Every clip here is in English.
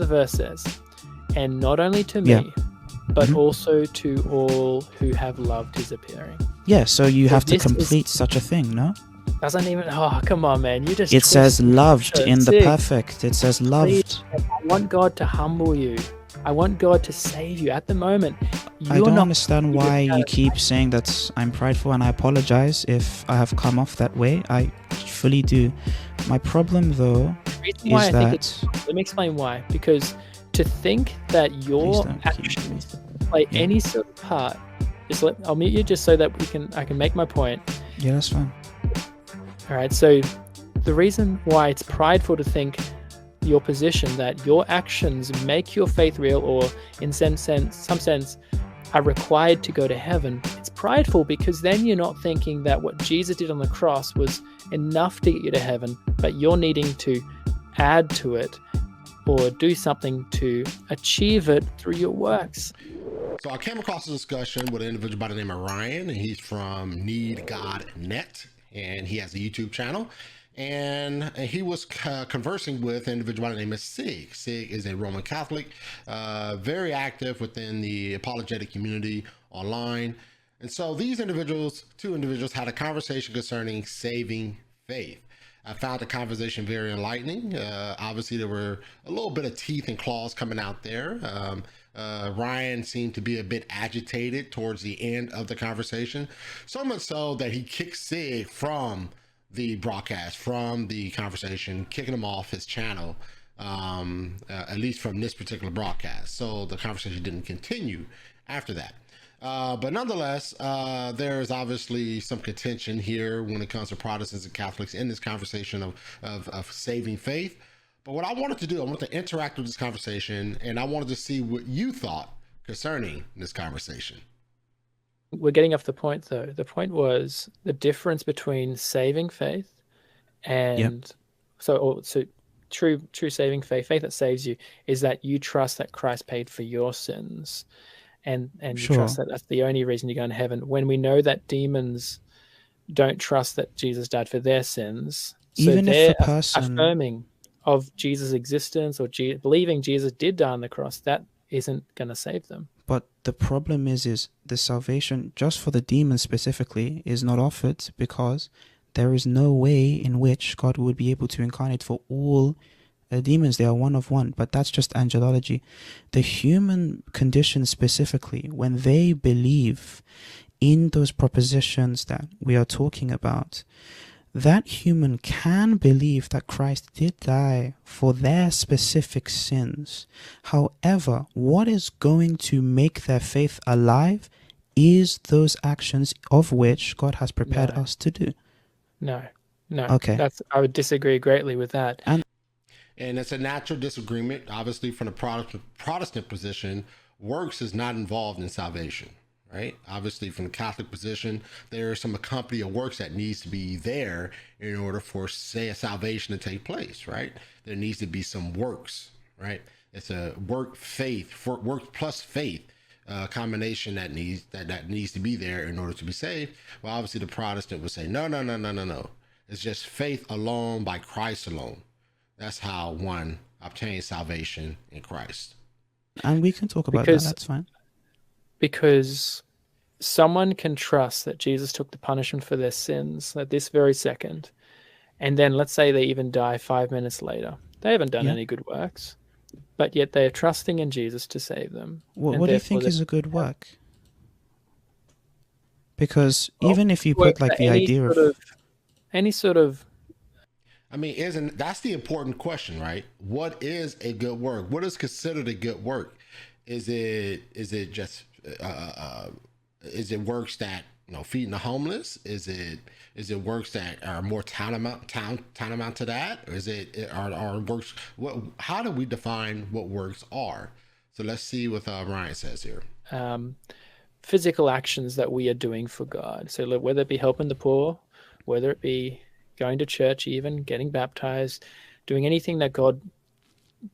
verse says, and not only to me, but also to all who have loved his appearing. Yeah, so you have to complete such a thing, no? Doesn't even, oh, come on, man. You just. It says loved in the perfect. It says loved. Please, I want God to humble you. I want God to save you. At the moment, I don't understand why you keep saying that I'm prideful, and I apologize if I have come off that way. I fully do. My problem, though, is that... Let me explain why. Because to think that your actions play any sort of part... I'll mute you just so that I can make my point. Yeah, that's fine. All right, so the reason why it's prideful to think your position that your actions make your faith real, or in some sense are required to go to heaven, it's prideful because then you're not thinking that what Jesus did on the cross was enough to get you to heaven, but you're needing to add to it or do something to achieve it through your works. So I came across a discussion with an individual by the name of Ryan, and he's from NeedGodnetengage, and he has a YouTube channel. And he was conversing with an individual by the name of Sig. Sig is a Roman Catholic, very active within the apologetic community online. And so these two individuals had a conversation concerning saving faith. I found the conversation very enlightening. Obviously, there were a little bit of teeth and claws coming out there. Ryan seemed to be a bit agitated towards the end of the conversation, so much so that he kicked Sig from the broadcast, from the conversation, kicking him off his channel, at least from this particular broadcast. So the conversation didn't continue after that. But nonetheless, there's obviously some contention here when it comes to Protestants and Catholics in this conversation of saving faith. But what I wanted to do, I wanted to interact with this conversation, and I wanted to see what you thought concerning this conversation. We're getting off the point, though. The point was the difference between saving faith and so true saving faith that saves you is that you trust that Christ paid for your sins, and you trust that that's the only reason you're going to heaven. When we know that demons don't trust that Jesus died for their sins, so even they're if the person affirming of Jesus' existence or believing Jesus did die on the cross, that isn't going to save them. But the problem is the salvation just for the demons specifically is not offered because there is no way in which God would be able to incarnate for all demons. They are one of one, but that's just angelology. The human condition specifically, when they believe in those propositions that we are talking about, that human can believe that Christ did die for their specific sins. However, what is going to make their faith alive is those actions of which God has prepared us to do. No. Okay. I would disagree greatly with that. And it's a natural disagreement. Obviously, from the Protestant position, works is not involved in salvation. Right? Obviously, from the Catholic position, there is some accompanying of works that needs to be there in order for, say, a salvation to take place, right? There needs to be some works, right? It's a work plus faith combination that needs to be there in order to be saved. Well, obviously, the Protestant would say, no. It's just faith alone by Christ alone. That's how one obtains salvation in Christ. And we can talk about that. That's fine. Because someone can trust that Jesus took the punishment for their sins at this very second, and then let's say they even die 5 minutes later. They haven't done any good works, but yet they are trusting in Jesus to save them. What do you think is a good work? Because even if you put like the idea of any sort of, I mean, that's the important question, right? What is a good work? What is considered a good work? Is it just is it works that, feeding the homeless? Is it works that are more tantamount to that? Or is it are works? How do we define what works are? So let's see what Ryan says here. Physical actions that we are doing for God. So whether it be helping the poor, whether it be going to church, even getting baptized, doing anything that God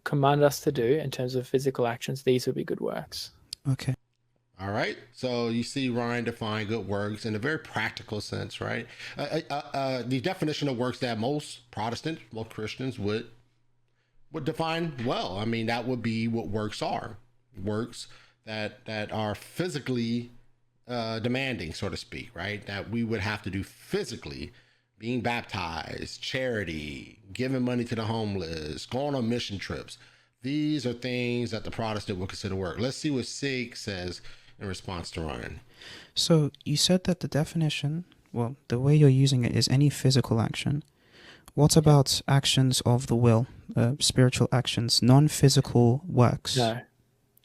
commanded us to do in terms of physical actions, these would be good works. Okay. All right. So you see Ryan define good works in a very practical sense, right? The definition of works that most Protestants, most Christians would would define well. I mean, that would be what works are. Works that are physically demanding, so to speak, right? That we would have to do physically, being baptized, charity, giving money to the homeless, going on mission trips. These are things that the Protestant would consider work. Let's see what Sig says in response to Ryan. So you said that the definition, well, the way you're using it is any physical action. What about actions of the will, spiritual actions, non-physical works? No.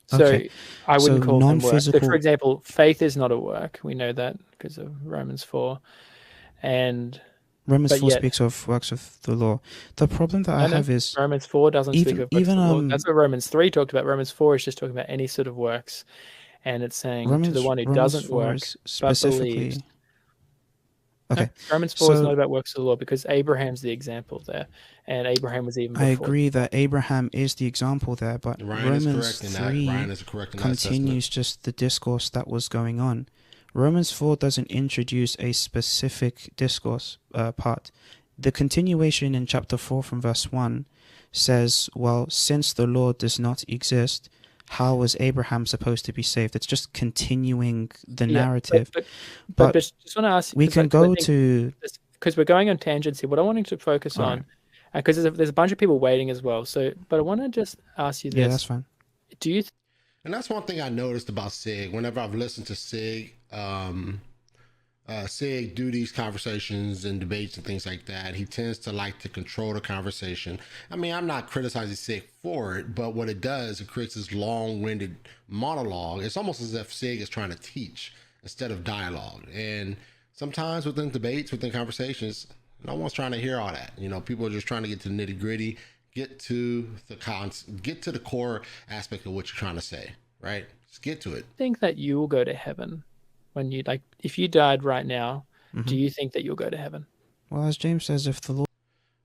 So Okay. I wouldn't So call them work. So non-physical- for example, faith is not a work. We know that because of Romans 4. And Romans but 4 yet- speaks of works of the law. The problem that I no, have is Romans 4 doesn't speak even- of works even, of the law. um, That's what Romans 3 talked about. Romans 4 is just talking about any sort of works. And it's saying to the one who Romans doesn't 4 work is but specifically. believes. Okay, No, Romans 4 is so- not about works of the law because Abraham's the example there. And Abraham was even before. I agree that Abraham is the example there, but Ryan is Romans correct in that. 3 Ryan is correct in that assessment. continues just the discourse that was going on. Romans 4 doesn't introduce a specific discourse part. The continuation in chapter 4 from verse 1 says, well, since the law does not exist, how was Abraham supposed to be saved? It's just continuing the narrative. But just want to ask, We can go to... because we're going on tangents here. What I wanted to focus All on, right. because there's a bunch of people waiting as well. So, but I want to just ask you this: Yeah, that's fine. do you And that's one thing I noticed about Sig. Whenever I've listened to Sig, Sig do these conversations and debates and things like that, he tends to like to control the conversation. I mean, I'm not criticizing Sig for it, but what it does, it creates this long-winded monologue. It's almost as if Sig is trying to teach instead of dialogue. And sometimes within debates, within conversations, no one's trying to hear all that. You know, people are just trying to get to the nitty-gritty, get to the core aspect of what you're trying to say, right? Just get to it. think that you will go to heaven when you if you died right now? Do you think that you'll go to heaven? Well, as James says, if the Lord...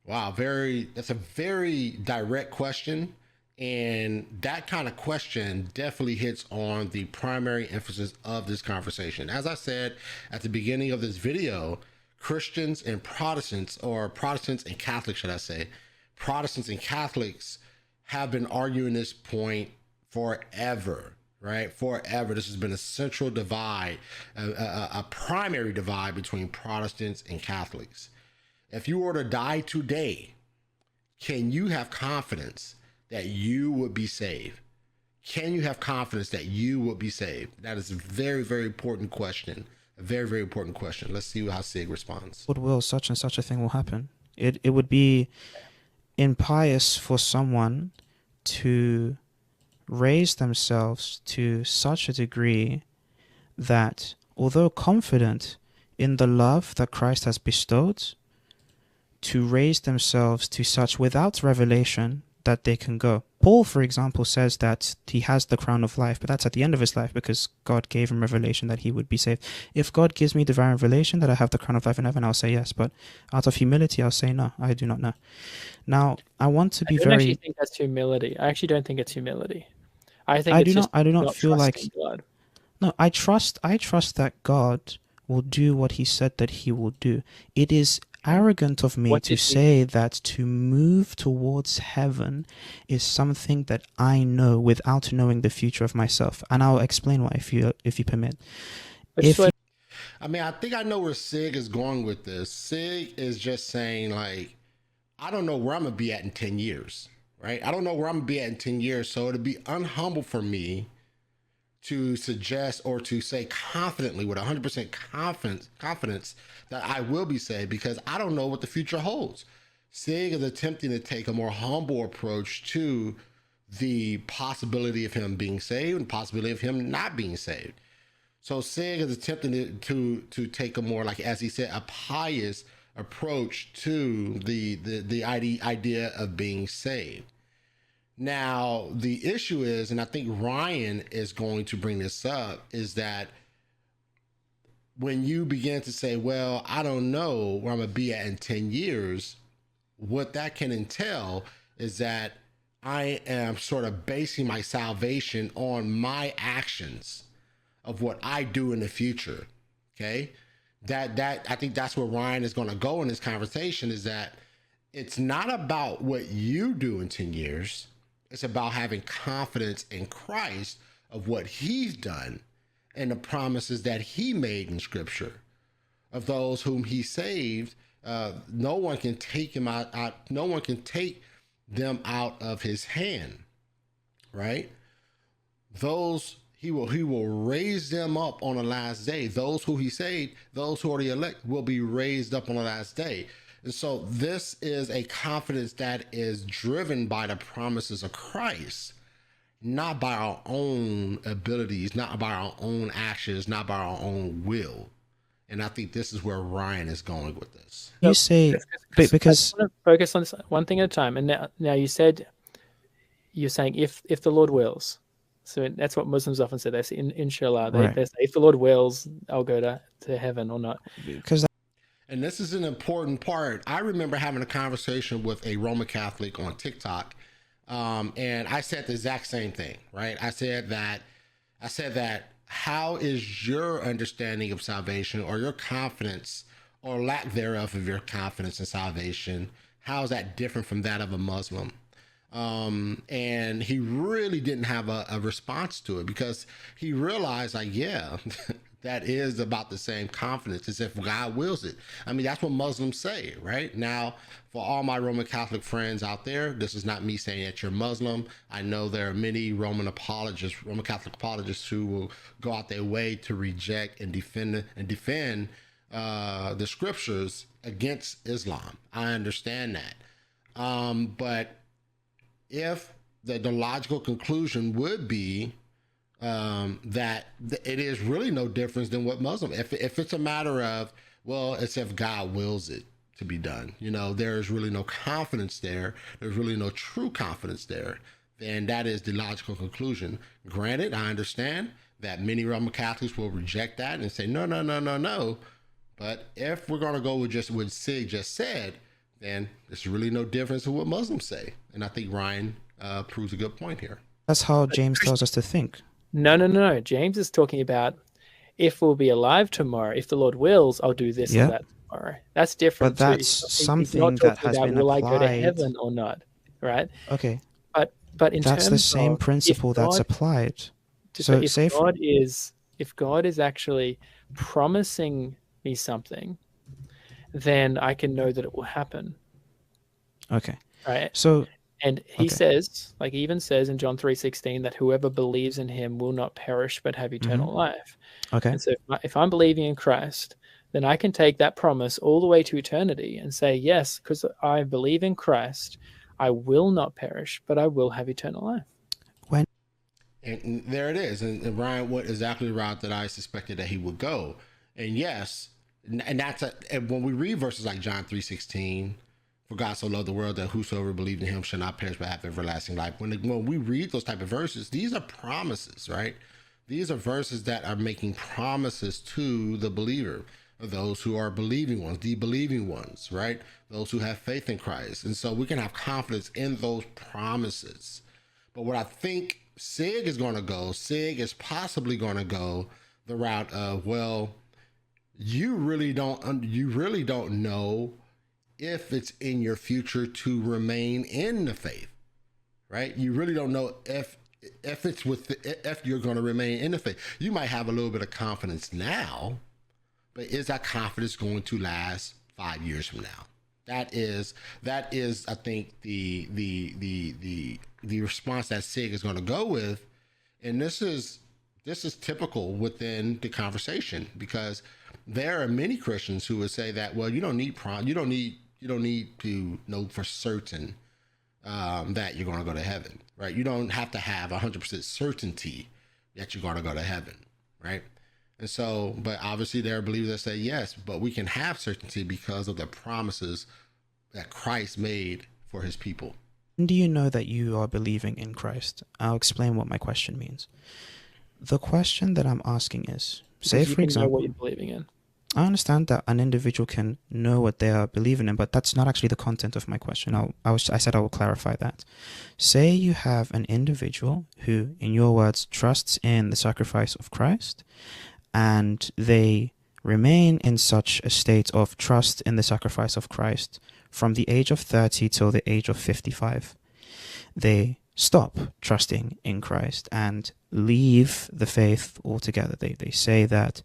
Wow, that's a very direct question. And that kind of question definitely hits on the primary emphasis of this conversation. As I said at the beginning of this video, Christians and Protestants, or Protestants and Catholics, should I say, Protestants and Catholics have been arguing this point forever, right? Forever. This has been a central divide, a primary divide between Protestants and Catholics. If you were to die today, can you have confidence that you would be saved? Can you have confidence that you would be saved? That is a very, very important question. A very, very important question. Let's see how Sig responds. will such and such a thing will happen. It would be impious for someone to raise themselves to such a degree that, although confident in the love that Christ has bestowed, to raise themselves to such without revelation that they can go. Paul, for example, says that he has the crown of life, but that's at the end of his life because God gave him revelation that he would be saved. If God gives me divine revelation that I have the crown of life in heaven, I'll say yes, but out of humility, I'll say no, I do not know. Now, I want to be I don't actually think that's humility. I actually don't think it's humility. I think I do not feel like... trusting God. No, I trust that God will do what he said that he will do. It is arrogant of me to say that to move towards heaven is something that I know without knowing the future of myself. And I'll explain why if you permit. I mean, I think I know where Sig is going with this. Sig is just saying, like, I don't know where I'm going to be at in 10 years, right? I don't know where I'm going to be at in 10 years. So it'd be unhumble for me to suggest or to say confidently with 100% confidence that I will be saved, because I don't know what the future holds. Sig is attempting to take a more humble approach to the possibility of him being saved and possibility of him not being saved. So Sig is attempting to take a more, like, as he said, a pious approach to the idea of being saved. Now, the issue is, and I think Ryan is going to bring this up, is that when you begin to say, well, I don't know where I'm going to be at in 10 years, what that can entail is that I am sort of basing my salvation on my actions of what I do in the future. Okay. That I think that's where Ryan is going to go in this conversation, is that it's not about what you do in 10 years. It's about having confidence in Christ of what he's done and the promises that he made in scripture of those whom he saved. No one can take him out. No one can take them out of his hand, right? Those he will raise them up on the last day. Those who he saved, those who are the elect, will be raised up on the last day. And so this is a confidence that is driven by the promises of Christ, not by our own abilities, not by our own actions, not by our own will. And I think this is where Ryan is going with this. You say because I want to focus on this one thing at a time. And now you're saying if the Lord wills. So that's what Muslims often say. They say, inshallah. They say, if the Lord wills, I'll go to heaven or not. And this is an important part. I remember having a conversation with a Roman Catholic on TikTok, and I said the exact same thing, right? I said that how is your understanding of salvation, or your confidence or lack thereof of your confidence in salvation, how is that different from that of a Muslim? And he really didn't have a response to it, because he realized, like, yeah, that is about the same confidence as if God wills it. I mean, that's what Muslims say, right? Now, for all my Roman Catholic friends out there, this is not me saying that you're Muslim. I know there are many Roman Catholic apologists who will go out their way to reject and defend the scriptures against Islam. I understand that. But if the logical conclusion would be that it is really no difference than what Muslim, if it's a matter of, well, it's if God wills it to be done, there's really no confidence there, there's really no true confidence there, then that is the logical conclusion. Granted, I understand that many Roman Catholics will reject that and say, no. But if we're going to go with just what Sig just said, then there's really no difference in what Muslims say. And I think Ryan proves a good point here. That's how James tells us to think. No. James is talking about, if we'll be alive tomorrow, if the Lord wills, I'll do this and that tomorrow. That's different. But that's something that has been applied. Will I go to heaven or not? Right? Okay. But in that's terms the same principle that's applied. So if God is actually promising me something, then I can know that it will happen. Okay. Right. So, and he says, like he even says in John 3:16, that whoever believes in him will not perish but have eternal life. Okay. And so if I'm believing in Christ, then I can take that promise all the way to eternity and say, yes, because I believe in Christ, I will not perish, but I will have eternal life. And there it is. And Ryan went exactly the route that I suspected that he would go. And yes, and and when we read verses like John 3:16, for God so loved the world that whosoever believed in him shall not perish but have everlasting life. When we read those type of verses, these are promises, right? These are verses that are making promises to the believer, those who are believing ones, the believing ones, right? Those who have faith in Christ. And so we can have confidence in those promises. But what I think Sig is possibly going to go the route of, well, you really don't know if it's in your future to remain in the faith, right? You really don't know if you're going to remain in the faith. You might have a little bit of confidence now, but is that confidence going to last 5 years from now? That is, I think, the response that Sig is going to go with, and this is typical within the conversation, because there are many Christians who would say that, well, you don't need to know for certain that you're going to go to heaven, right? You don't have to have 100% certainty that you're going to go to heaven, right? And so, but obviously there are believers that say, yes, but we can have certainty because of the promises that Christ made for his people. Do you know that you are believing in Christ? I'll explain what my question means. The question that I'm asking is, say for example, know what you're believing in. I understand that an individual can know what they are believing in, but that's not actually the content of my question. I said I will clarify that. Say you have an individual who, in your words, trusts in the sacrifice of Christ, and they remain in such a state of trust in the sacrifice of Christ from the age of 30 till the age of 55. They stop trusting in Christ and leave the faith altogether. They say that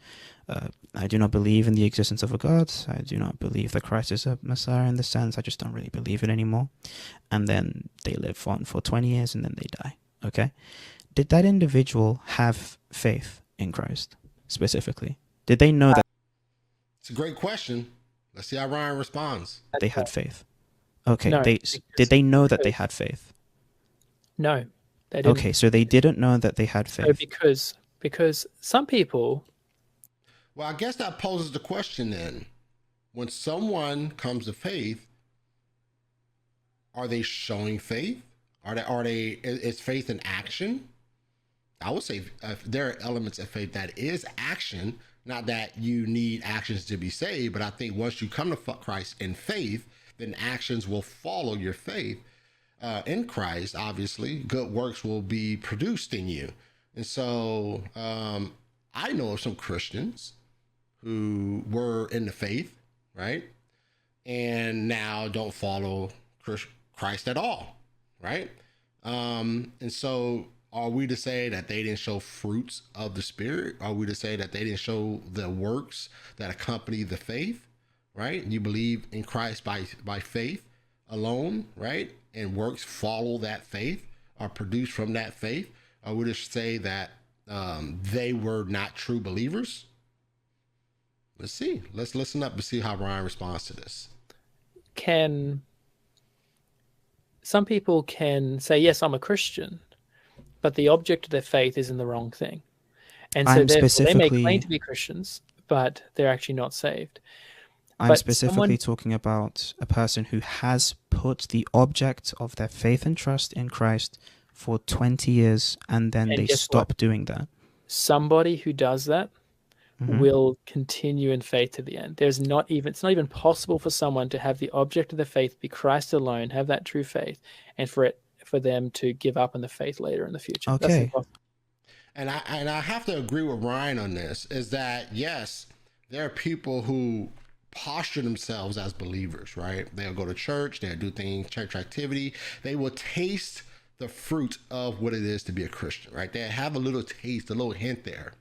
I do not believe in the existence of a God. I do not believe that Christ is a Messiah in the sense. I just don't really believe it anymore. And then they live on for 20 years and then they die. Okay? Did that individual have faith in Christ specifically? Did they know that? It's a great question. Let's see how Ryan responds. They had faith. Okay. No, Did they know that they had faith? No, they didn't. Okay, so they didn't know that they had faith. So because some people. Well, I guess that poses the question then. When someone comes to faith, are they showing faith? Is faith in action? I would say there are elements of faith that is action, not that you need actions to be saved, but I think once you come to Christ in faith, then actions will follow your faith. In Christ, obviously, good works will be produced in you. And so I know of some Christians who were in the faith, right? And now don't follow Christ at all, right? And so are we to say that they didn't show fruits of the Spirit? Are we to say that they didn't show the works that accompany the faith, right? You believe in Christ by faith alone, right? And works follow that faith, are produced from that faith. Are we to say that they were not true believers? Let's see. Let's listen up and see how Ryan responds to this. Some people can say, yes, I'm a Christian, but the object of their faith is in the wrong thing. And so therefore they may claim to be Christians, but they're actually not saved. I'm specifically talking about a person who has put the object of their faith and trust in Christ for 20 years and then they stop doing that. Somebody who does that will continue in faith to the end. It's not even possible for someone to have the object of their faith be Christ alone, have that true faith, and for them to give up on the faith later in the future. Okay. And I have to agree with Ryan on this, is that yes, there are people who posture themselves as believers, right? They'll go to church, they'll do things, church activity. They will taste the fruit of what it is to be a Christian, right? They have a little taste, a little hint there.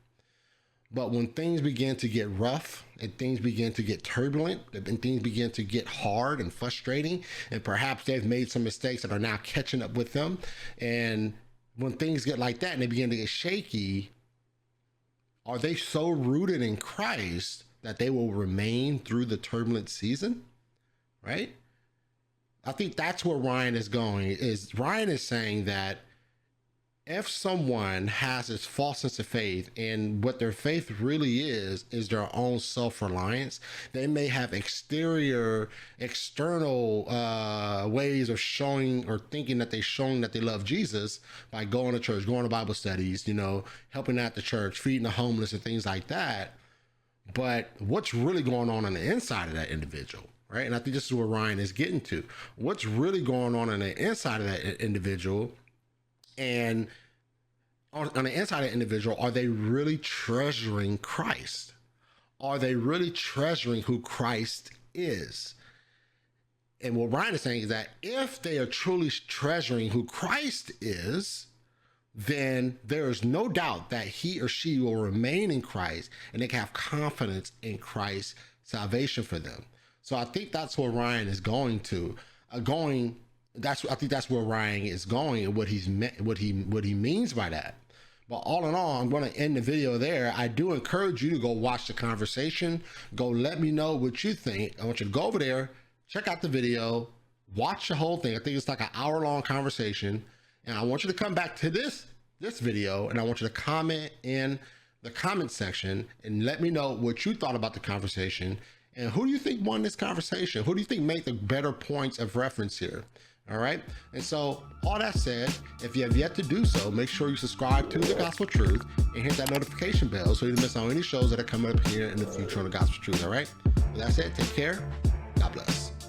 But when things begin to get rough and things begin to get turbulent and things begin to get hard and frustrating, and perhaps they've made some mistakes that are now catching up with them. And when things get like that and they begin to get shaky, are they so rooted in Christ that they will remain through the turbulent season? Right? I think that's where Ryan is going. Ryan is saying that if someone has this false sense of faith and what their faith really is their own self-reliance, they may have external ways of showing or thinking that they're showing that they love Jesus by going to church, going to Bible studies, helping out the church, feeding the homeless and things like that. But what's really going on the inside of that individual, right? And I think this is where Ryan is getting to. What's really going on the inside of that individual? And on the inside of the individual, are they really treasuring Christ? Are they really treasuring who Christ is? And what Ryan is saying is that if they are truly treasuring who Christ is, then there is no doubt that he or she will remain in Christ and they can have confidence in Christ's salvation for them. So I think that's where Ryan is going to. I think that's where Ryan is going and what he means by that. But all in all, I'm going to end the video there. I do encourage you to go watch the conversation. Go let me know what you think. I want you to go over there, check out the video, watch the whole thing. I think it's like an hour-long conversation. And I want you to come back to this video, and I want you to comment in the comment section and let me know what you thought about the conversation. And who do you think won this conversation? Who do you think made the better points of reference here? All right. And so all that said, if you have yet to do so, make sure you subscribe to The Gospel Truth and hit that notification bell so you don't miss on any shows that are coming up here in the future on The Gospel Truth. All right. With that said, take care. God bless.